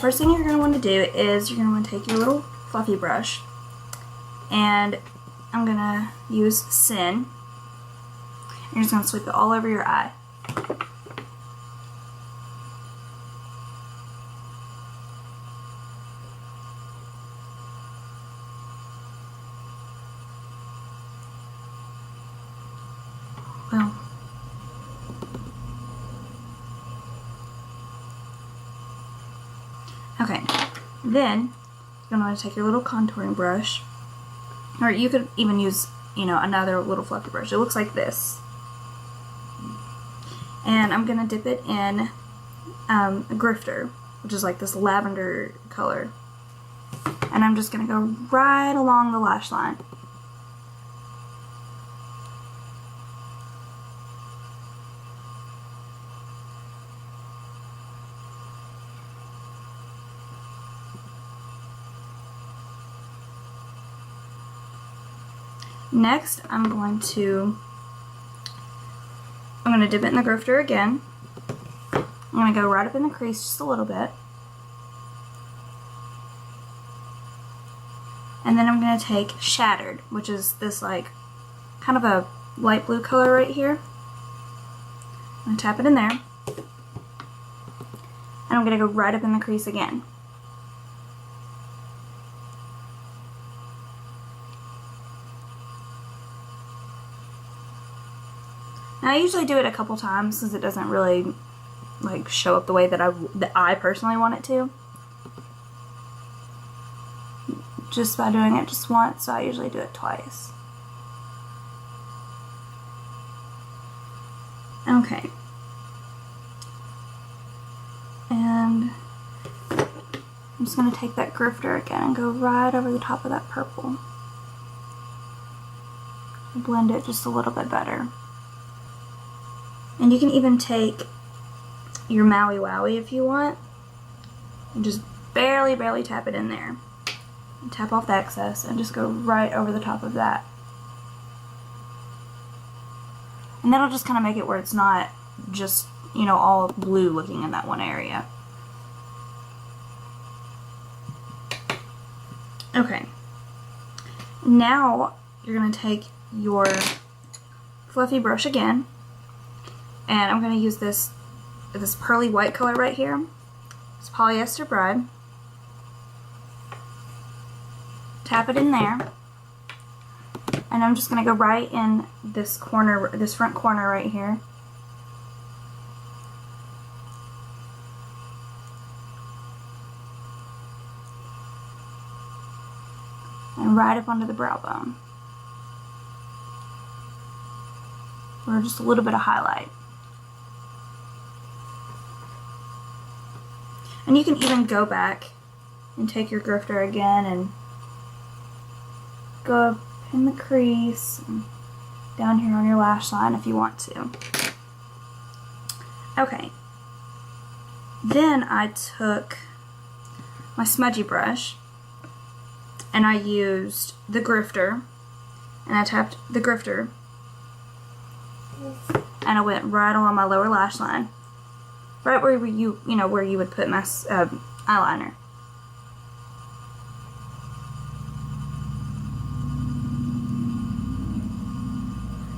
first thing you're going to want to do is you're going to want to take your little fluffy brush, and I'm going to use Sin. You're just going to sweep it all over your eye. Boom. Okay, then you're going to want to take your little contouring brush, or you could even use, you know, another little fluffy brush. It looks like this. And I'm going to dip it in a grifter, which is like this lavender color. And I'm just going to go right along the lash line. Next, I'm going to dip it in the grifter again. I'm going to go right up in the crease just a little bit. And then I'm going to take Shattered, which is this like kind of a light blue color right here. I'm going to tap it in there. And I'm going to go right up in the crease again. Now, I usually do it a couple times because it doesn't really like show up the way that I personally want it to. Just by doing it just once, so I usually do it twice. Okay. And I'm just going to take that grifter again and go right over the top of that purple. Blend it just a little bit better. And you can even take your Maui Wowie if you want, and just barely tap it in there. And tap off the excess and just go right over the top of that. And that'll just kind of make it where it's not just, you know, all blue looking in that one area. Okay. Now you're going to take your fluffy brush again. And I'm going to use this pearly white color right here. It's Polyester Bride. Tap it in there. And I'm just going to go right in this corner, this front corner right here. And right up onto the brow bone. Or just a little bit of highlight. And you can even go back and take your grifter again and go up in the crease and down here on your lash line if you want to. Okay. Then I took my smudgy brush and I used the grifter, and I tapped the grifter and I went right along my lower lash line. Right where you know, where you would put my eyeliner.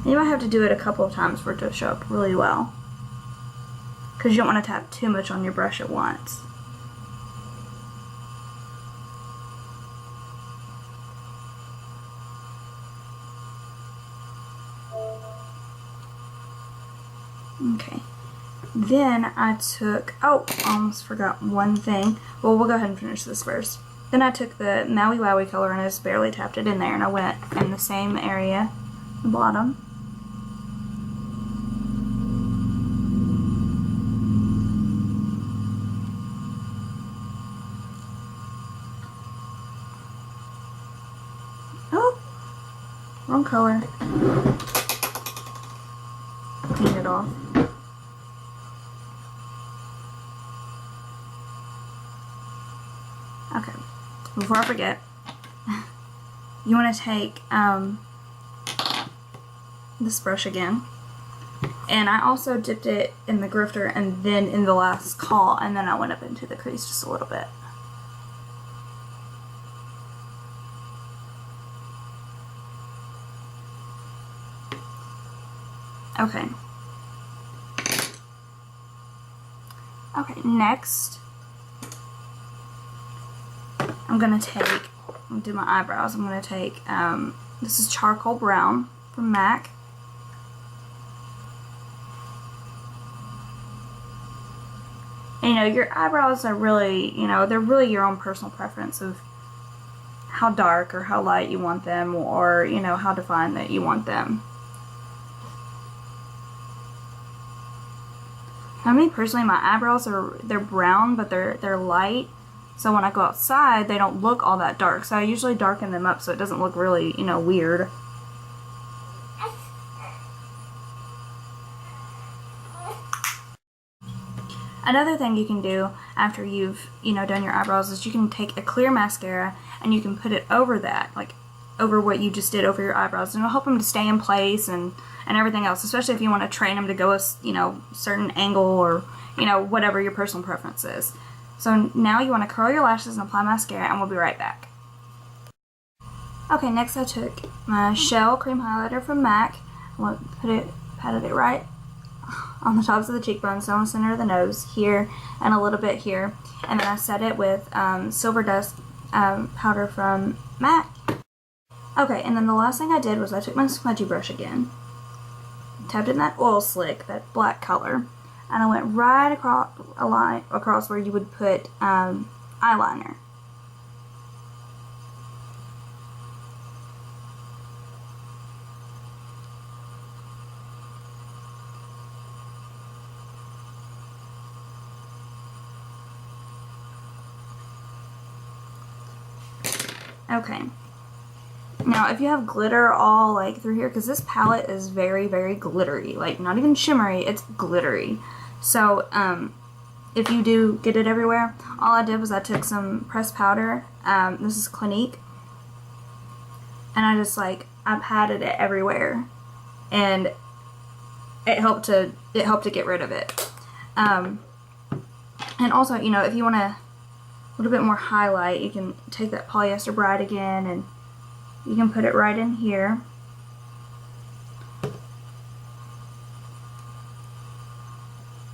And you might have to do it a couple of times for it to show up really well, because you don't want to tap too much on your brush at once. Okay. Then I took, oh, almost forgot one thing. Well, we'll go ahead and finish this first. Then I took the Maui Wowie color and I just barely tapped it in there, and I went in the same area, the bottom. Oh, wrong color. Clean it off. Okay, before I forget, you want to take this brush again, And I also dipped it in the grifter and then in the last call, and then I went up into the crease just a little bit. Okay. Okay, next, I'm going to do my eyebrows. I'm going to take, this is Charcoal Brown from MAC. And, you know, your eyebrows are really, you know, they're really your own personal preference of how dark or how light you want them, or, you know, how defined that you want them. Now, me personally, my eyebrows they're brown, but they're light. So when I go outside, they don't look all that dark. So I usually darken them up so it doesn't look really, you know, weird. Another thing you can do after you've, you know, done your eyebrows is you can take a clear mascara and you can put it over that, like over what you just did over your eyebrows, and it'll help them to stay in place and everything else, especially if you want to train them to go a, you know, certain angle, or, you know, whatever your personal preference is. So now you want to curl your lashes and apply mascara, and we'll be right back. Okay, next I took my Shell Cream Highlighter from MAC. I patted it right on the tops of the cheekbones, down the center of the nose, here, and a little bit here. And then I set it with Silver Dust powder from MAC. Okay, and then the last thing I did was I took my smudgy brush again, tapped in that oil slick, that black color, and I went right across a line across where you would put eyeliner. Okay. Now, if you have glitter all like through here, because this palette is very, very glittery, like not even shimmery, it's glittery. So, if you do get it everywhere, all I did was I took some pressed powder, this is Clinique, and I just like, I patted it everywhere, and it helped to get rid of it. And also, you know, if you want a little bit more highlight, you can take that Polyester Bride again, and you can put it right in here.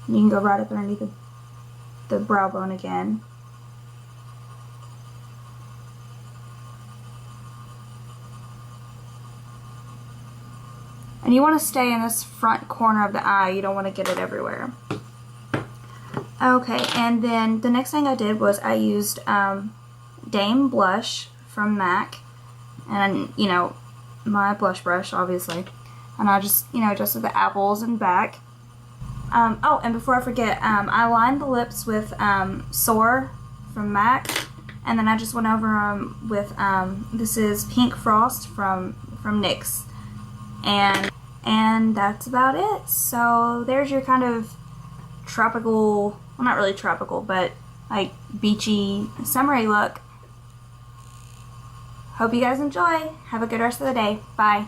And you can go right up underneath the brow bone again. And you want to stay in this front corner of the eye. You don't want to get it everywhere. Okay, and then the next thing I did was I used Dame Blush from MAC. And, you know, my blush brush, obviously. And I just, you know, adjusted the apples and back. Oh, and before I forget, I lined the lips with Soar from MAC. And then I just went over them with, this is Pink Frost from NYX. And that's about it. So there's your kind of tropical, well, not really tropical, but like beachy, summery look. Hope you guys enjoy. Have a good rest of the day. Bye.